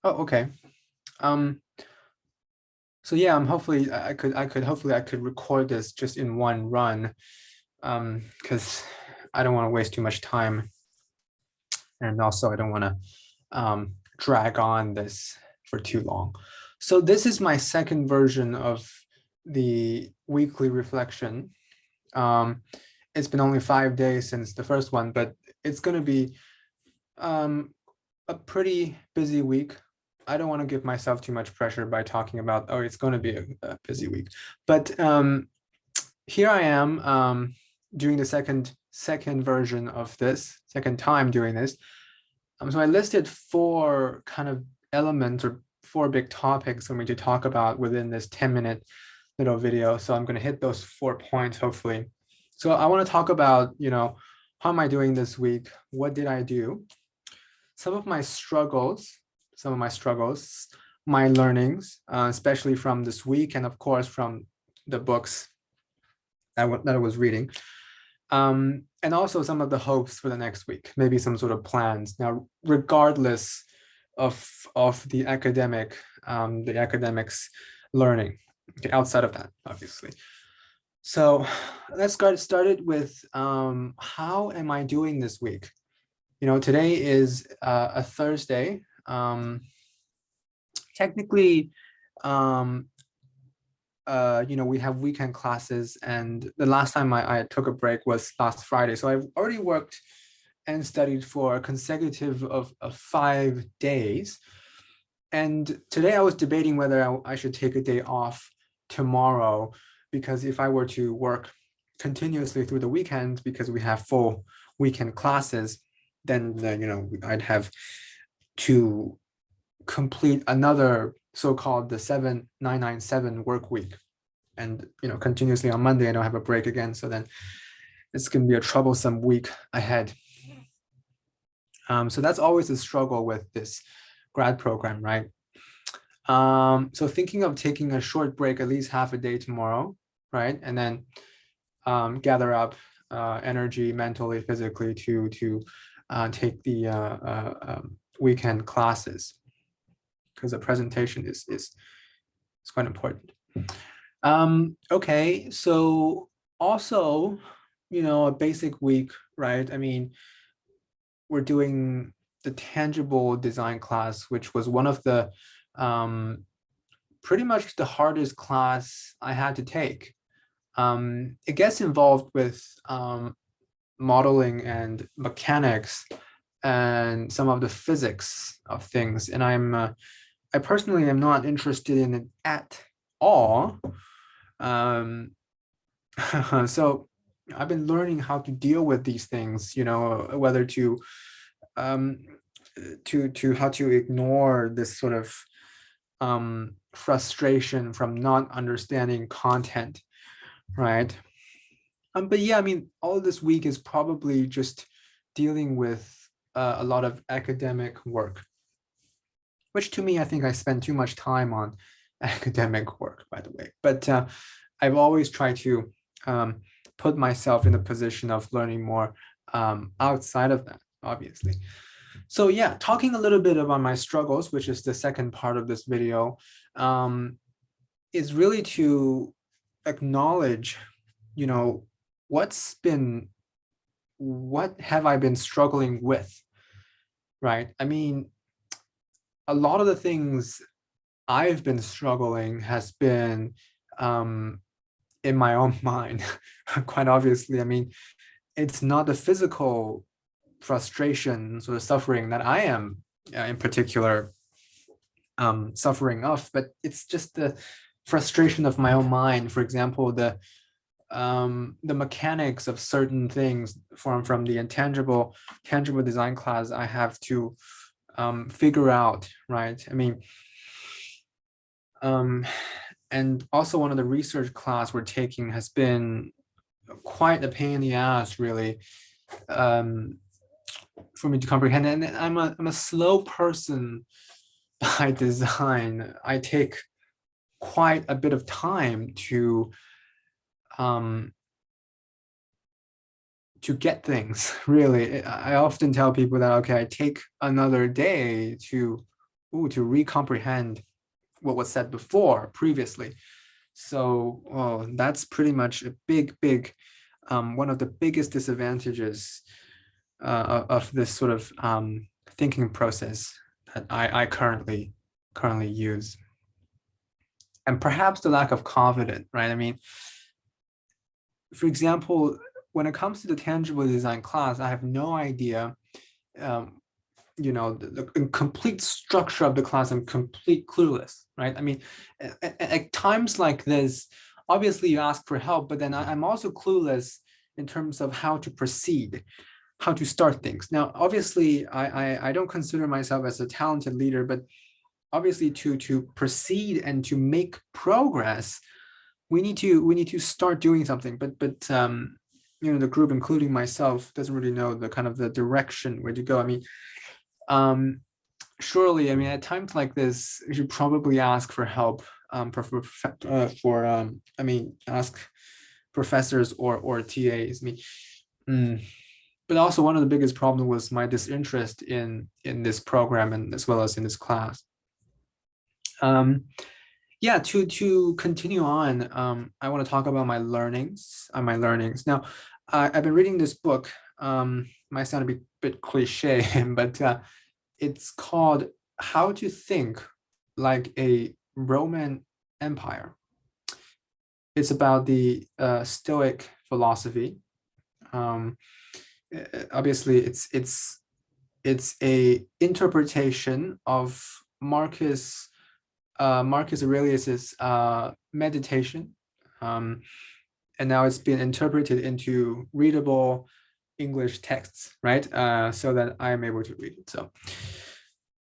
Oh, okay. Um, so yeah, hopefully I could record this just in one run, because I don't want to waste too much time, and also I don't want to drag on this for too long. So this is my second version of the weekly reflection. Um, it's been only 5 days since the first one, but it's going to be um, a pretty busy week. I don't want to give myself too much pressure by talking about, oh, it's going to be a busy week. But here I am doing the second version of this, second time doing this. So I listed four kind of elements or four big topics for me to talk about within this 10-minute little video. So I'm going to hit those 4 points, hopefully. So I want to talk about, how am I doing this week? What did I do? Some of my struggles, my learnings, especially from this week, and of course from the books that I was reading, and also some of the hopes for the next week, maybe some sort of plans. Now, regardless of the academics learning, okay, outside of that, obviously. So let's get started with how am I doing this week? Today is a Thursday. Technically, um, we have weekend classes, and the last time I took a break was last Friday. So I've already worked and studied for a consecutive of 5 days. And today I was debating whether I should take a day off tomorrow, because if I were to work continuously through the weekend, because we have full weekend classes, then I'd have to complete another so-called the 7997 work week, and continuously on Monday I don't have a break again. So then it's going to be a troublesome week ahead. So that's always a struggle with this grad program, right? So thinking of taking a short break, at least half a day tomorrow, right? And then gather up energy mentally, physically to take the weekend classes, because the presentation is quite important. Okay, so also, a basic week, right? I mean, we're doing the tangible design class, which was one of the pretty much the hardest class I had to take. It gets involved with modeling and mechanics and some of the physics of things, and I personally am not interested in it at all. So I've been learning how to deal with these things, whether um, to how to ignore this sort of frustration from not understanding content, right? But yeah, I mean, all this week is probably just dealing with a lot of academic work, which to me, I think I spend too much time on academic work, by the way. But I've always tried to put myself in a position of learning more outside of that, obviously. So yeah, talking a little bit about my struggles, which is the second part of this video, is really to acknowledge, you know, what's been, what have I been struggling with, right? I mean, a lot of the things I've been struggling has been in my own mind, quite obviously. I mean, it's not the physical frustrations or suffering that I am in particular suffering of, but it's just the frustration of my own mind. For example, the mechanics of certain things from the tangible design class I have to figure out, right? I mean, and also one of the research class we're taking has been quite a pain in the ass, really, for me to comprehend. And I'm a slow person by design. I take quite a bit of time um, to get things. Really, I often tell people that, okay, I take another day to to recomprehend what was said before previously. So that's pretty much a big one of the biggest disadvantages of this sort of thinking process that I currently use. And perhaps the lack of confidence, right? I mean, for example, when it comes to the tangible design class, I have no idea, the complete structure of the class. I'm complete clueless, right? I mean, at times like this, obviously you ask for help, but then I'm also clueless in terms of how to proceed, how to start things. Now, obviously, I don't consider myself as a talented leader, but obviously to proceed and to make progress, we need to start doing something. But the group, including myself, doesn't really know the kind of the direction where to go. I mean, surely, I mean, at times like this, you should probably ask for help, ask professors or TAs. I mean, but also one of the biggest problems was my disinterest in this program and as well as in this class. Yeah, to continue on, I want to talk about my learnings. Now, I've been reading this book. Might sound a bit cliche, but it's called How to Think Like a Roman Empire. It's about the Stoic philosophy. Obviously, it's a interpretation of Marcus Aurelius's meditation, and now it's been interpreted into readable English texts, right? So that I am able to read it. So,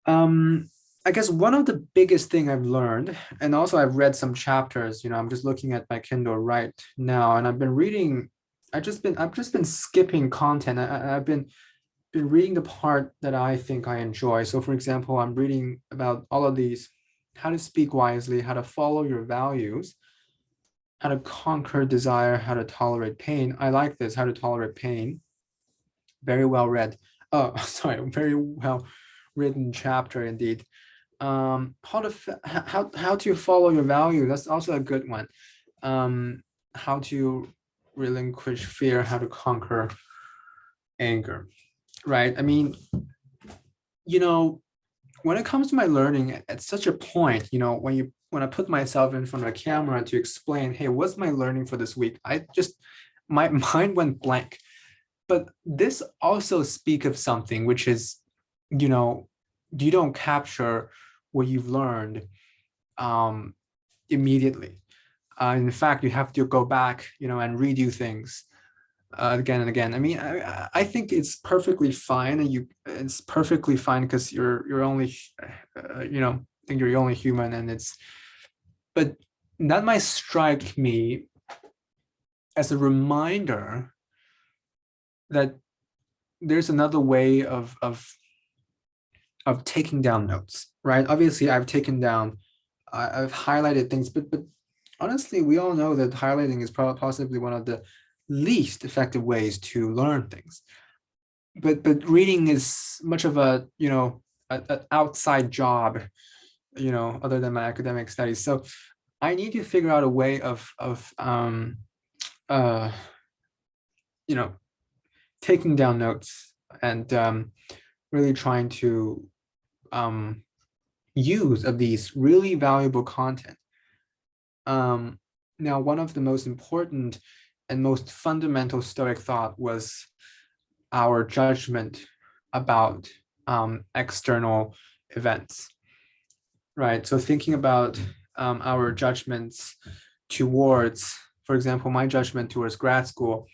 I guess one of the biggest thing I've learned, and also I've read some chapters. I'm just looking at my Kindle right now, and I've been reading. I've just been skipping content. I've been reading the part that I think I enjoy. So, for example, I'm reading about all of these: how to speak wisely, how to follow your values, how to conquer desire, how to tolerate pain. I like this, how to tolerate pain. Very well read. Oh, sorry, very well written chapter indeed. How to follow your value. That's also a good one. How to relinquish fear, how to conquer anger. Right. I mean, when it comes to my learning at such a point, when I put myself in front of a camera to explain, hey, what's my learning for this week? My mind went blank. But this also speaks of something, which is, you don't capture what you've learned immediately. In fact, you have to go back, and redo things again and again. I mean, I think it's perfectly fine, and it's perfectly fine because you're only, I think you're only human, but that might strike me as a reminder that there's another way of taking down notes, right? Obviously, I've highlighted things, but honestly, we all know that highlighting is possibly one of the least effective ways to learn things. But reading is much of a an outside job, other than my academic studies. So I need to figure out a way of taking down notes and really trying to use of these really valuable content. Now, one of the most important and most fundamental Stoic thought was our judgment about external events, right? So thinking about our judgments towards, for example, my judgment towards grad school,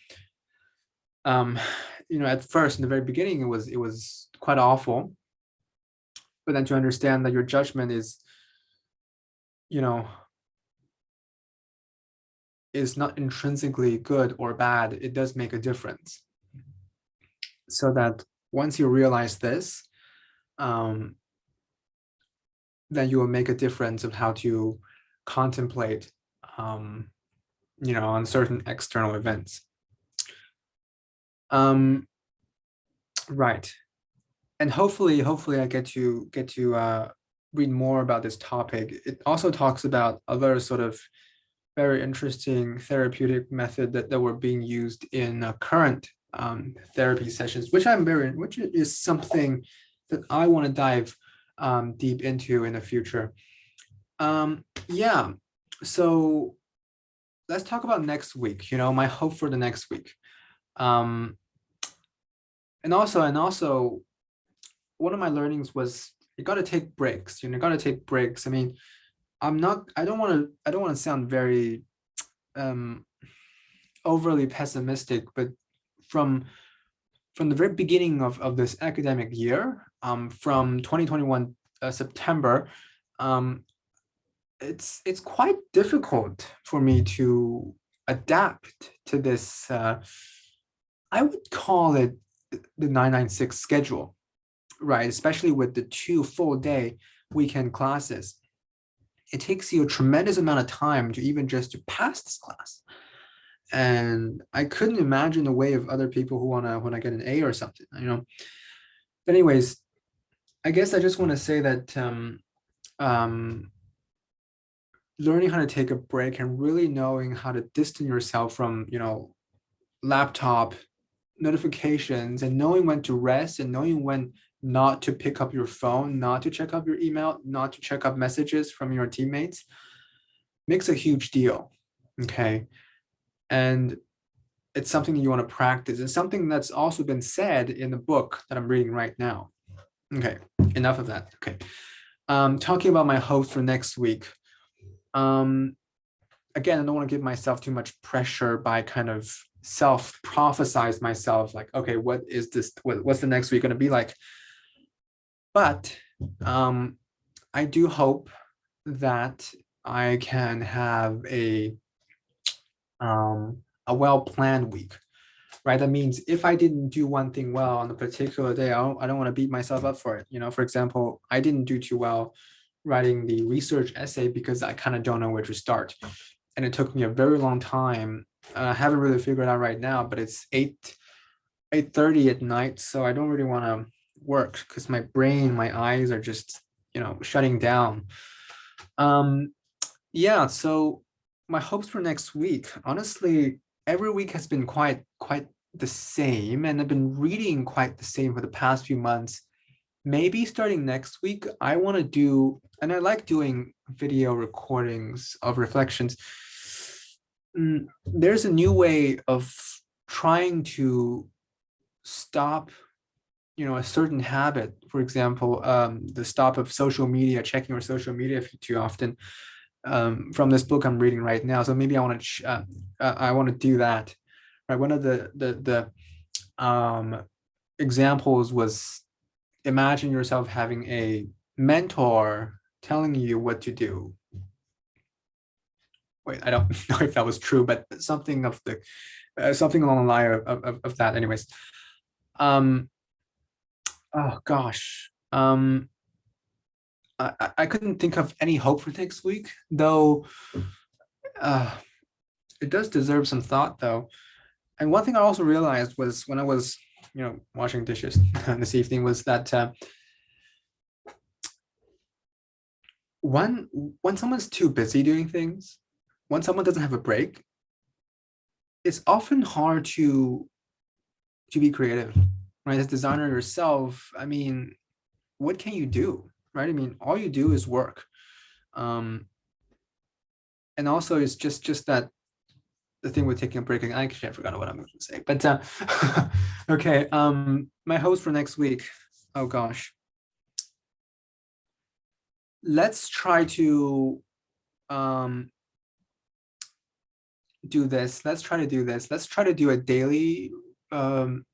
at first, in the very beginning, it was quite awful. But then to understand that your judgment is not intrinsically good or bad, it does make a difference. So that once you realize this, then you will make a difference of how to contemplate, on certain external events. Right. And hopefully I get to read more about this topic, it also talks about other sort of very interesting therapeutic method that were being used in current therapy sessions, which is something that I want to dive deep into in the future. Yeah, so let's talk about next week, my hope for the next week. And also one of my learnings was you got to take breaks, you got to take breaks. I mean, I don't want to sound very um overly pessimistic, but from the very beginning of this academic year, from 2021 September, it's quite difficult for me to adapt to this. I would call it the 996 schedule, right? Especially with the 2 full day weekend classes. It takes you a tremendous amount of time to even just to pass this class. And I couldn't imagine a way of other people who wanna get an A or something, But anyways, I guess I just want to say that learning how to take a break and really knowing how to distance yourself from, laptop notifications, and knowing when to rest and knowing when not to pick up your phone, not to check up your email, not to check up messages from your teammates makes a huge deal. Okay. And it's something you want to practice. It's something that's also been said in the book that I'm reading right now. Okay, enough of that. Okay. Talking about my hopes for next week. Again, I don't want to give myself too much pressure by kind of self-prophesize myself like, okay, what is this? What's the next week going to be like? But I do hope that I can have a well-planned week, right? That means if I didn't do one thing well on a particular day, I don't want to beat myself up for it. For example, I didn't do too well writing the research essay because I kind of don't know where to start. And it took me a very long time. I haven't really figured it out right now, but it's 8:30 at night. So I don't really want to work because my brain, my eyes are just, shutting down. Yeah, so my hopes for next week, honestly, every week has been quite the same, and I've been reading quite the same for the past few months. Maybe starting next week, I want to do, and I like doing video recordings of reflections. There's a new way of trying to stop, a certain habit. For example, the stop of social media, checking your social media too often. From this book I'm reading right now. So maybe I want to do that. Right. One of the examples was, imagine yourself having a mentor telling you what to do. Wait, I don't know if that was true, but something of the something along the line of that. Anyways, oh gosh, I couldn't think of any hope for next week, though. It does deserve some thought, though. And one thing I also realized was when I was, washing dishes this evening was that when someone's too busy doing things, when someone doesn't have a break, it's often hard to be creative, right? As designer yourself, I mean, what can you do, right? I mean, all you do is work. And also it's just that the thing with taking a break, actually I forgot what I'm going to say, but okay. My host for next week, oh gosh, let's try to do this. Let's try to do this. Let's try to do a daily kind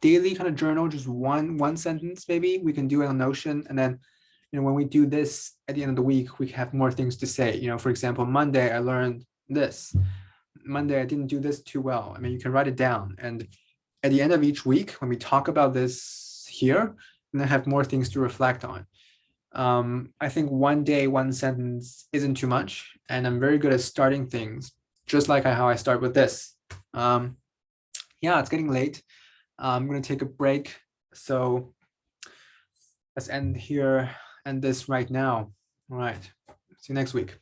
of journal, just one sentence. Maybe we can do it on Notion, and then when we do this at the end of the week, we have more things to say. For example, Monday I learned this. Monday I didn't do this too well. I mean, you can write it down, and at the end of each week, when we talk about this here, and then have more things to reflect on. I think one day, one sentence isn't too much, and I'm very good at starting things, just like how I start with this. Yeah, it's getting late. I'm going to take a break. So let's end here. end this right now. All right. See you next week.